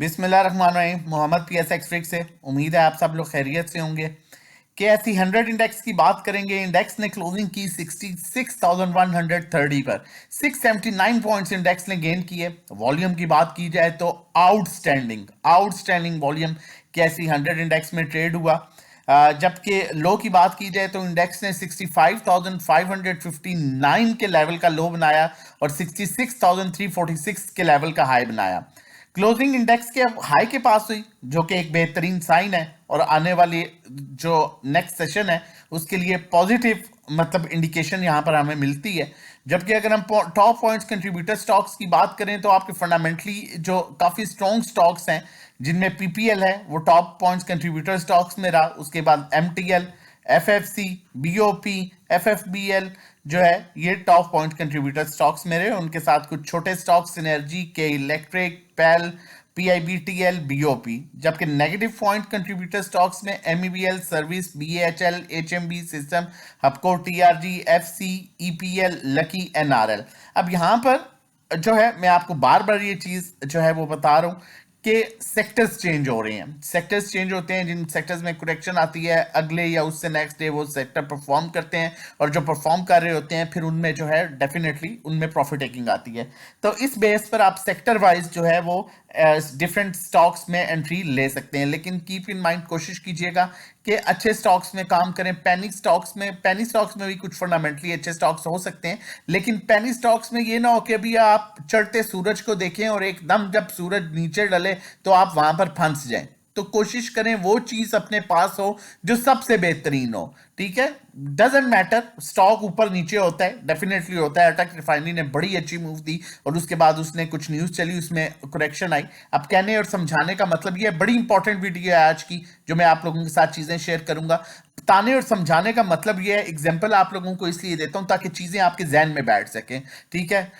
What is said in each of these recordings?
बिस्मिल्लाहिर्रहमानिर्रहीम। मोहम्मद PSX फ्रिक से उम्मीद है आप सब लोग खैरियत से होंगे। KSE 100 इंडेक्स की बात करेंगे। इंडेक्स ने क्लोजिंग की 66,130 पर, 679 पॉइंट्स इंडेक्स ने गेन किए। वॉल्यूम की बात की जाए तो outstanding outstanding volume KSE 100 index में ट्रेड हुआ। जबकि लो की बात की जाए तो इंडेक्स ने 65,559 के लेवल का लो बनाया और 66,346 के लेवल का हाई बनाया। क्लोजिंग इंडेक्स के हाई के पास हुई, जो कि एक बेहतरीन साइन है और आने वाली जो नेक्स्ट सेशन है उसके लिए पॉजिटिव मतलब इंडिकेशन यहां पर हमें मिलती है। जबकि अगर हम टॉप पॉइंट्स कंट्रीब्यूटर स्टॉक्स की बात करें तो आपके फंडामेंटली जो काफी स्ट्रॉन्ग स्टॉक्स हैं जिनमें PPL है वो टॉप पॉइंट्स कंट्रीब्यूटर स्टॉक्स में रहा। उसके बाद MTL, FFC, BOP, FFBL जो है ये टॉप पॉइंट कंट्रीब्यूटर स्टॉक्स में रहे। उनके साथ कुछ छोटे स्टॉक्स सिनर्जी के, इलेक्ट्रिक, पेल, PIBTL, BOP। जबकि नेगेटिव पॉइंट कंट्रीब्यूटर स्टॉक्स में MEBL, service, BHL, HMB system, Hubco, TRG, FC, EPL, Lucky, NRL। अब यहां पर जो है मैं आपको बार बार ये चीज जो है वो बता रहा हूं कि सेक्टर्स चेंज हो रहे हैं। सेक्टर्स चेंज होते हैं, जिन सेक्टर्स में करेक्शन आती है अगले या उससे नेक्स्ट डे वो सेक्टर परफॉर्म करते हैं और जो परफॉर्म कर रहे होते हैं फिर उनमें जो है डेफिनेटली उनमें प्रॉफिट टेकिंग आती है। तो इस बेस पर आप सेक्टर वाइज जो है वो डिफरेंट स्टॉक्स में एंट्री ले सकते हैं, लेकिन कीप इन माइंड कोशिश कीजिएगा कि अच्छे स्टॉक्स में काम करें। पेनी स्टॉक्स में भी कुछ फंडामेंटली अच्छे स्टॉक्स हो सकते हैं, लेकिन पेनी स्टॉक्स में ये ना हो कि अभी आप चढ़ते सूरज को देखें और एकदम जब सूरज नीचे डले तो आप वहां पर फंस जाएं। तो कोशिश करें वो चीज अपने पास हो जो सबसे बेहतरीन हो। ठीक है, डजेंट मैटर स्टॉक ऊपर नीचे होता है, डेफिनेटली होता है। अटक रिफाइनरी ने बड़ी अच्छी मूव दी और उसके बाद उसने कुछ न्यूज चली, उसमें करेक्शन आई। अब कहने और समझाने का मतलब ये है, बड़ी इंपॉर्टेंट वीडियो है आज की जो मैं आप लोगों के साथ चीजें शेयर करूंगा। बताने और समझाने का मतलब ये है, एग्जाम्पल आप लोगों को इसलिए देता हूं ताकि चीजें आपके जहन में बैठ सकें। ठीक है,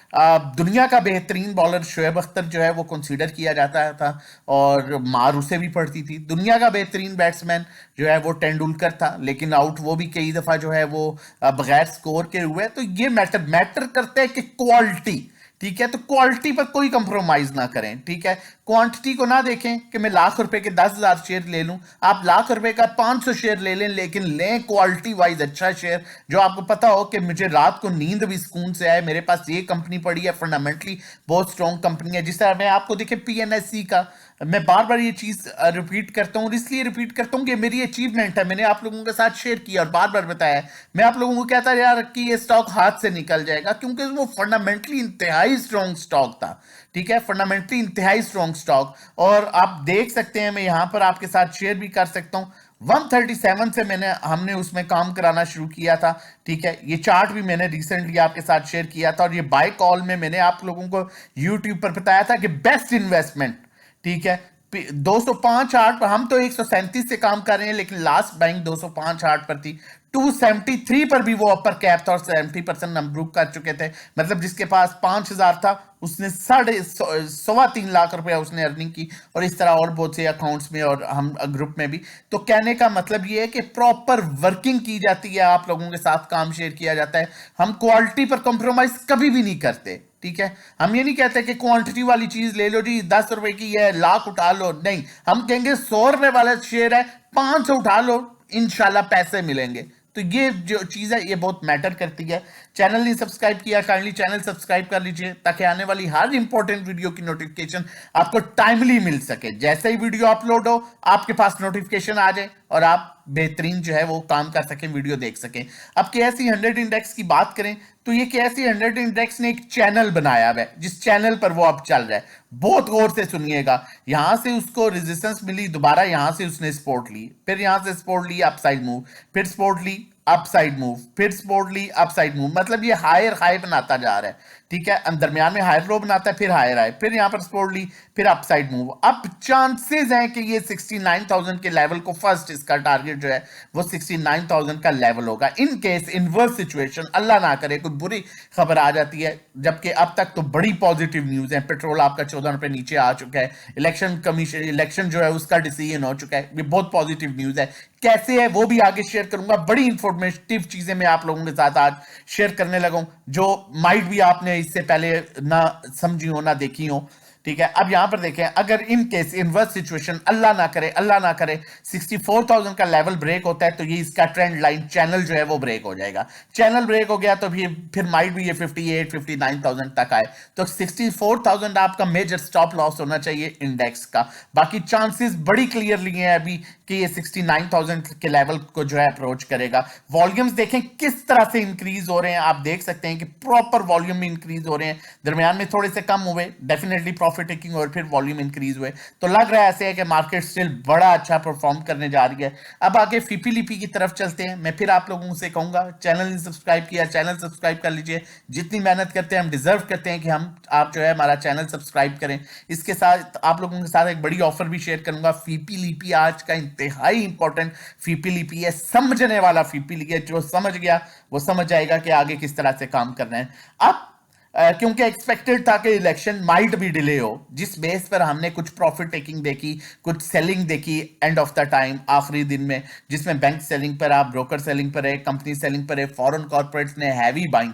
दुनिया का बेहतरीन बॉलर शोएब अख्तर जो है वो कंसीडर किया जाता था और मार उसे भी पड़ती थी। दुनिया का बेहतरीन बैट्समैन जो है वो तेंदुलकर था, लेकिन आउट वो भी कई दफा जो है वो बगैर स्कोर के हुए। तो ये मैटर करता है कि क्वालिटी, ठीक है, तो क्वालिटी पर कोई कंप्रोमाइज ना करें। ठीक है, क्वांटिटी को ना देखें कि मैं लाख रुपए के 10,000 शेयर ले लूं। आप लाख रुपए का 500 शेयर ले लें, लेकिन लें क्वालिटी वाइज अच्छा शेयर जो आपको पता हो कि मुझे रात को नींद भी सुकून से आए, मेरे पास ये कंपनी पड़ी है, फंडामेंटली बहुत स्ट्रॉन्ग कंपनी है। जिस तरह मैं आपको देखें PNSE का, मैं बार बार ये चीज रिपीट करता हूँ, इसलिए रिपीट करता हूँ कि मेरी अचीवमेंट है, मैंने आप लोगों के साथ शेयर किया और बार बार बताया है। मैं आप लोगों को कहता यार कि ये स्टॉक हाथ से निकल जाएगा, क्योंकि वो फंडामेंटली इंतहाई स्ट्रॉन्ग स्टॉक था। ठीक है, फंडामेंटली इंतहाई स्ट्रॉन्ग स्टॉक। और आप देख सकते हैं, मैं यहां पर आपके साथ शेयर भी कर सकता हूं, 137 से हमने उसमें काम कराना शुरू किया था। ठीक है, ये चार्ट भी मैंने रिसेंटली आपके साथ शेयर किया था और ये बाय कॉल में मैंने आप लोगों को यूट्यूब पर बताया था कि बेस्ट इन्वेस्टमेंट। ठीक है, 205.8 पर, हम तो 137 से काम कर रहे हैं, लेकिन लास्ट बाइंग 205.8 पर थी। 273 पर भी वो अपर कैप था और 70% नंबर कर चुके थे। मतलब जिसके पास 5,000 था उसने 3.25 लाख रुपया उसने अर्निंग की, और इस तरह और बहुत से अकाउंट्स में और हम ग्रुप में भी। तो कहने का मतलब ये है कि प्रॉपर वर्किंग की जाती है, आप लोगों के साथ काम शेयर किया जाता है। हम क्वालिटी पर कॉम्प्रोमाइज कभी भी नहीं करते। ठीक है, हम ये नहीं कहते कि क्वांटिटी वाली चीज ले लो जी, 10 रुपए की है लाख उठा लो, नहीं, हम कहेंगे 100 रुपए वाला शेयर है 500 उठा लो, इंशाल्लाह पैसे मिलेंगे। तो ये जो चीज है ये बहुत मैटर करती है। चैनल नहीं सब्सक्राइब किया, काइंडली चैनल सब्सक्राइब कर लीजिए ताकि आने वाली हर इंपॉर्टेंट वीडियो की नोटिफिकेशन आपको टाइमली मिल सके। जैसे ही वीडियो अपलोड हो आपके पास नोटिफिकेशन आ जाए और आप बेहतरीन जो है वो काम कर सकें, वीडियो देख सकें। अब KSE 100 इंडेक्स की बात करें तो ये KSE 100 इंडेक्स ने एक चैनल बनाया हुआ है, जिस चैनल पर वो अब चल रहा है। बहुत गौर से सुनिएगा, यहां से उसको रेजिस्टेंस मिली, दोबारा यहां से उसने सपोर्ट ली, फिर यहां से सपोर्ट ली अपसाइड मूव, फिर सपोर्ट ली अपसाइड मूव, फिर सपोर्ट ली अपसाइड मूव। मतलब ये हायर हाई बनाता जा रहा है। ठीक है, दरमियान में हायर लो बनाता है, फिर हायर हाई, फिर यहां पर सपोर्ट ली, फिर अपसाइड मूव। अब चांसेस हैं कि ये 69,000 के लेवल को, फर्स्ट इसका टारगेट जो है वो 69,000 का लेवल होगा। इन केस इनवर्स सिचुएशन, अल्लाह ना करे कोई बुरी खबर आ जाती है, जबकि अब तक तो बड़ी पॉजिटिव न्यूज है। पेट्रोल आपका 14 रुपए नीचे आ चुका है, इलेक्शन जो है उसका डिसीजन हो चुका है, ये बहुत पॉजिटिव न्यूज है। कैसे है वो भी आगे शेयर करूंगा, बड़ी इंफॉर्मेटिव चीजें मैं आप लोगों के साथ आज शेयर करने लगा हूं जो माइट भी आपने इससे पहले ना समझी हो ना देखी हो। ठीक है, अब यहां पर देखें, अगर इन केस इनवर्स सिचुएशन, अल्लाह ना करे 64,000 का लेवल ब्रेक होता है, तो ये इसका ट्रेंड लाइन चैनल जो है वो ब्रेक हो जाएगा। चैनल ब्रेक हो गया तो फिर माइट भी ये 58-59,000 तक आए, तो 64,000 आपका मेजर स्टॉप लॉस होना चाहिए इंडेक्स का। बाकी चांसेस बड़ी क्लियरली हैं अभी कि ये 69,000 के लेवल को जो है अप्रोच करेगा। वॉल्यूम्स देखें किस तरह से इंक्रीज हो रहे हैं, आप देख सकते हैं कि प्रॉपर वॉल्यूम में इंक्रीज हो रहे हैं, दरमियान में थोड़े से कम हुए, डेफिनेटली प्रॉफिट टेकिंग और फिर वॉल्यूम इंक्रीज हुए, तो लग रहा है ऐसे है कि मार्केट स्टिल बड़ा अच्छा परफॉर्म करने जा रही है। अब आगे फीपीलीपी की तरफ चलते हैं। मैं फिर आप लोगों से कहूंगा, चैनल ने सब्सक्राइब किया, चैनल सब्सक्राइब कर लीजिए। जितनी मेहनत करते हैं हम डिजर्व करते हैं कि आप जो है हमारा चैनल सब्सक्राइब करें। इसके साथ आप लोगों के साथ एक बड़ी ऑफर भी शेयर करूंगा। फीपीलीपी आज का इंतहाई इंपॉर्टेंट फीपीलीपी है, समझने वाला फीपीलीपी है। जो समझ गया वो समझ जाएगा कि आगे किस तरह से काम करना है। अब क्योंकि एक्सपेक्टेड था कि इलेक्शन माइट भी डिले हो, जिस बेस पर हमने कुछ प्रॉफिट टेकिंग देखी, कुछ सेलिंग देखी एंड ऑफ द टाइम आखिरी दिन में, जिसमें बैंक सेलिंग पर, आप ब्रोकर सेलिंग पर है, कंपनी सेलिंग पर है, फॉरेन कॉर्पोरेट्स ने हैवी बाइंग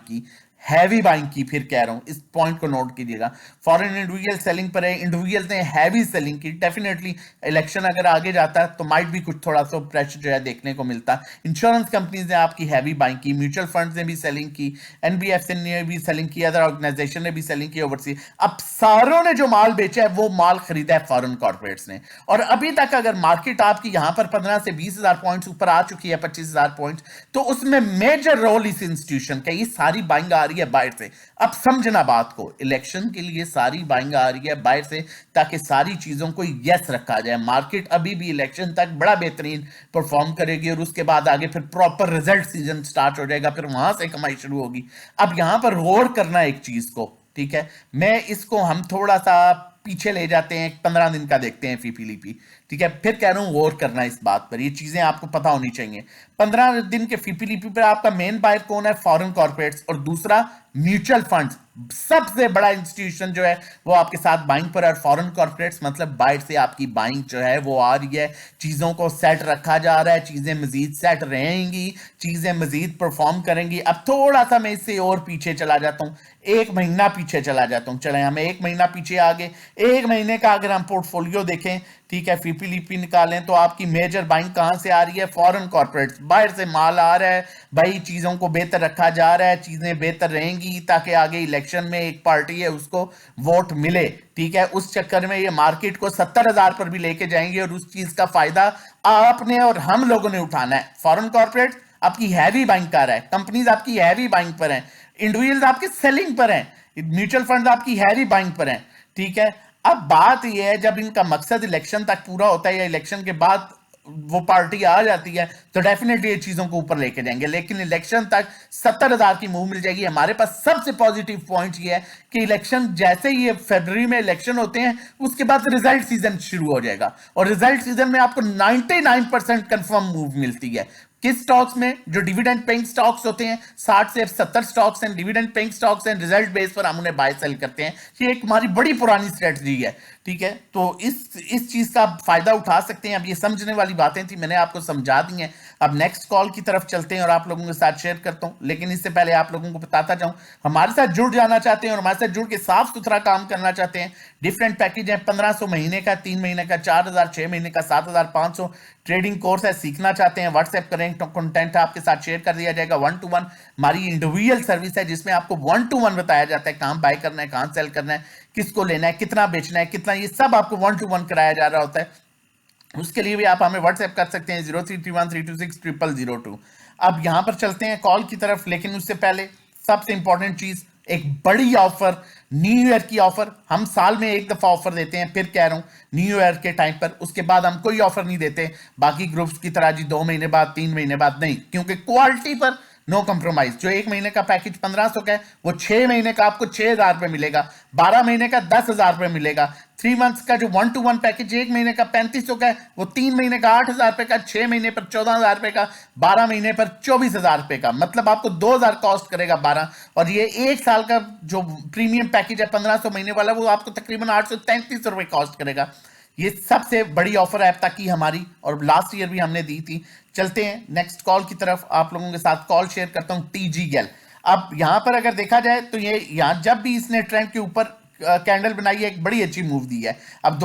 की, फिर कह रहा हूं इस पॉइंट को नोट कीजिएगा। फॉरेन इंडिविजुअल सेलिंग पर है, इंडिविजुअल ने हैवी सेलिंग की। डेफिनेटली इलेक्शन अगर आगे जाता है तो माइट भी कुछ थोड़ा सा प्रेशर जो है देखने को मिलता। इंश्योरेंस कंपनीज ने आपकी हैवी बाइंग की, म्यूचुअल फंड्स ने भी सेलिंग की, एनबीएफसी ने भी सेलिंग की, अदर ऑर्गेनाइजेशन ने भी सेलिंग की ओवरसीज। अब सारों ने जो माल बेचा है वो माल खरीदा है फॉरेन कॉर्पोरेट्स ने। और अभी तक अगर मार्केट आपकी यहां पर 15 से 20,000 पॉइंट्स ऊपर आ चुकी है, 25,000 पॉइंट्स, तो उसमें मेजर रोल इस इंस्टीट्यूशन का, ये सारी बाइंग आ रही है बाहर से। अब समझना बात को, इलेक्शन के लिए सारी बाइंग आ रही है बाहर से, ताकि सारी चीजों को यस रखा जाए। मार्केट अभी भी इलेक्शन तक बड़ा बेहतरीन परफॉर्म करेगी और उसके बाद आगे फिर प्रॉपर रिजल्ट सीजन स्टार्ट हो जाएगा, फिर वहां से कमाई शुरू होगी। अब यहां पर गौर करना एक चीज को, ठीक है, मैं इसको हम थोड़ा सा पीछे ले जाते हैं, 15 दिन का देखते हैं फीपीलीपी, ठीक है। फिर कह रहा हूं गौर करना इस बात पर, ये चीजें आपको पता होनी चाहिए। 15 दिन के फीपीलीपी पर आपका मेन बायर कौन है? फॉरेन कॉर्पोरेट्स, और दूसरा म्यूचुअल फंड्स। सबसे बड़ा इंस्टीट्यूशन जो है वो आपके साथ बाइंग पर है। फॉरेन कॉर्पोरेट्स मतलब बाहर से आपकी बाइंग जो है वो आ रही है, चीजों को सेट रखा जा रहा है, चीजें मजीद सेट रहेंगी, चीजें मजीद परफॉर्म करेंगी। अब थोड़ा सा मैं इससे और पीछे चला जाता हूं, 1 महीना पीछे चला जाता हूं। चले हमें 1 महीना पीछे आगे, 1 महीने का अगर हम पोर्टफोलियो देखें, ठीक है, फीपीलीपी निकालें, तो आपकी मेजर बाइंग कहां से आ रही है? फॉरेन कॉर्पोरेट्स, बाहर से माल आ रहा है भाई, चीजों को बेहतर रखा जा रहा है, चीजें बेहतर रहेंगी ताकि आगे इलेक्शन में एक पार्टी है उसको वोट मिले, ठीक है। उस चक्कर में ये मार्केट को 70,000 पर भी लेके जाएंगे और उस चीज का फायदा आपने और हम लोगों ने उठाना है। फॉरेन कॉर्पोरेट्स आपकी हैवी बाइंग कर रहा है, कंपनीज आपकी हैवी बाइंग पर हैं, इंडिविजुअल्स आपके सेलिंग पर हैं, म्यूचुअल फंड आपकी हैवी बाइंग पर हैं, ठीक है। अब बात यह है, जब इनका मकसद इलेक्शन तक पूरा होता है या इलेक्शन के बाद वो पार्टी आ जाती है, तो डेफिनेटली ये चीजों को ऊपर लेके जाएंगे, लेकिन इलेक्शन तक 70,000 की मूव मिल जाएगी। हमारे पास सबसे पॉजिटिव पॉइंट ये है कि इलेक्शन जैसे ही फरवरी में इलेक्शन होते हैं उसके बाद रिजल्ट सीजन शुरू हो जाएगा, और रिजल्ट सीजन में आपको 99% कंफर्म मूव मिलती है। किस स्टॉक्स में? जो डिविडेंड पेइंग स्टॉक्स होते हैं, 60 से 70 स्टॉक्स हैं डिविडेंड पेइंग स्टॉक्स हैं, रिजल्ट बेस पर हम उन्हें बाय सेल करते हैं। ये एक हमारी बड़ी पुरानी स्ट्रेटजी है, ठीक है। तो इस चीज का फायदा उठा सकते हैं। अब ये समझने वाली बातें थी, मैंने आपको समझा दी हैं। अब नेक्स्ट कॉल की तरफ चलते हैं और आप लोगों के साथ शेयर करता हूं, लेकिन इससे पहले आप लोगों को बताता जाऊं, हमारे साथ जुड़ जाना चाहते हैं और हमारे साथ जुड़ के साफ सुथरा काम करना चाहते हैं, डिफरेंट पैकेज है। 1500 महीने का, 3 महीने का, 4,000, 6 महीने का, 7,500 ट्रेडिंग कोर्स है। सीखना चाहते हैं, व्हाट्सएप करें, कंटेंट आपके साथ शेयर कर दिया जाएगा। 1-to-1 हमारी इंडिविजुअल सर्विस है, जिसमें आपको 1-to-1 बताया जाता है, कहां बाय करना है, कहां सेल करना है, किसको लेना है, कितना बेचना है, कितना, ये सब आपको 1-to-1 कराया जा रहा होता है। उसके लिए भी आप हमें व्हाट्सएप कर सकते हैं 0331326002। अब यहां पर चलते हैं कॉल की तरफ, लेकिन उससे पहले सबसे इंपॉर्टेंट चीज, एक बड़ी ऑफर, न्यू ईयर की ऑफर। हम साल में एक दफा ऑफर देते हैं, फिर कह रहा हूं न्यू ईयर के टाइम पर, उसके बाद हम कोई ऑफर नहीं देते बाकी ग्रुप्स की तरह जी 2 महीने बाद, 3 महीने बाद, नहीं, क्योंकि क्वालिटी पर नो कंप्रोमाइज। जो 1 महीने का पैकेज 1500 का है, वो 6 महीने का आपको 6,000 रुपए मिलेगा, 12 महीने का 10,000 रुपए मिलेगा। 3 मंथ्स का जो 1-to-1 पैकेज 1 महीने का 3500 का है, वो 3 महीने का 8,000 रुपए का, 6 महीने पर 14,000 रुपए का, 12 महीने पर 24,000 रुपए का, मतलब आपको 2,000 कॉस्ट करेगा 12। और ये 1 साल का जो प्रीमियम पैकेज है 1500 महीने वाला, वो आपको तकरीबन 833 रुपए कॉस्ट करेगा। ये सबसे बड़ी ऑफर है अब तक की हमारी, और लास्ट ईयर भी हमने दी थी। चलते हैं नेक्स्ट कॉल की तरफ, आप लोगों के साथ कॉल शेयर करता हूं। टीजीएल, अब यहां पर अगर देखा जाए तो ये यहां जब भी इसने ट्रेंड के ऊपर कैंडल बनाई है, एक बड़ी अच्छी मूव दी है। अब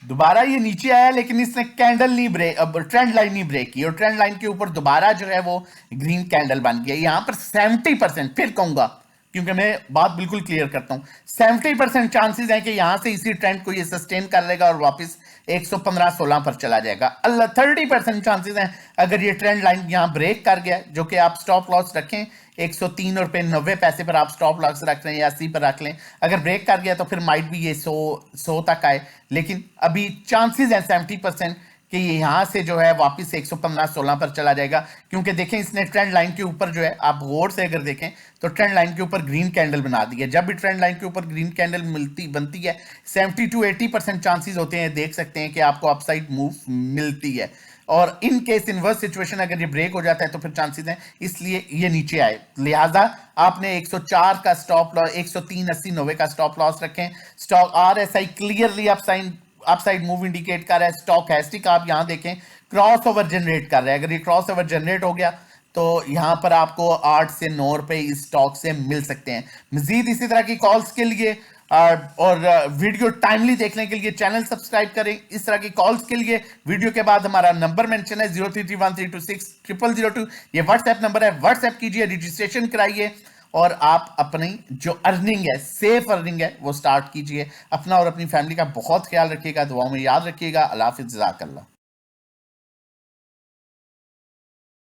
दोबारा ये नीचे आया, लेकिन इसने कैंडल नहीं ब्रेक, अब ट्रेंड लाइन नहीं ब्रेक की, और ट्रेंड लाइन के ऊपर दोबारा जो है वो ग्रीन कैंडल बन गया। यहां पर 70%, फिर कहूंगा क्योंकि मैं बात बिल्कुल क्लियर करता हूं, 70% चांसेस हैं कि यहां से इसी ट्रेंड को ये सस्टेन कर लेगा और वापस 115-16 पर चला जाएगा। अल्लाह 30% चांसेस हैं अगर ये ट्रेंड लाइन यहां ब्रेक कर गया, जो कि आप स्टॉप लॉस रखें 103 रुपये 90 पैसे पर आप स्टॉप लॉस रख लें या 80 पर रख लें। अगर ब्रेक कर गया तो फिर माइट भी ये 100 तक आए, लेकिन अभी चांसेस हैं 70% कि ये यहां से जो है वापस 115-16 पर चला जाएगा। क्योंकि देखें इसने ट्रेंड लाइन के ऊपर जो है, आप गौर से अगर देखें तो ट्रेंड लाइन के ऊपर ग्रीन कैंडल बना दी है। जब भी ट्रेंड लाइन के ऊपर ग्रीन कैंडल बनती है 70-80% चांसेस होते हैं, देख सकते हैं कि आपको अपसाइड मूव मिलती है। और इन केस इनवर्स सिचुएशन अगर ये ब्रेक हो जाता है तो फिर चांसेस हैं इसलिए ये नीचे आए। लिहाजा आपने 104 का स्टॉप लॉस, 103-80-90 का स्टॉप लॉस रखें। Stock RSI clearly upside move indicate कर रहा है। स्टॉक हैस्टिक आप यहां देखें क्रॉस ओवर जनरेट कर रहा है। अगर ये क्रॉस ओवर जनरेट हो गया तो यहां पर आपको 8 से 9 रुपए इस स्टॉक से मिल सकते हैं। मजीद इसी तरह की कॉल्स के लिए और वीडियो टाइमली देखने के लिए चैनल सब्सक्राइब करें। इस तरह की कॉल्स के लिए वीडियो के बाद हमारा नंबर मेंशन है 0331326002। ये व्हाट्सएप नंबर है, व्हाट्सएप कीजिए, रजिस्ट्रेशन कराइए और आप अपनी जो अर्निंग है, सेफ अर्निंग है, वो स्टार्ट कीजिए। अपना और अपनी फैमिली का बहुत ख्याल रखिएगा, दुआओं में याद रखिएगा। अल्लाह हाफिज़, जज़ाकल्लाह।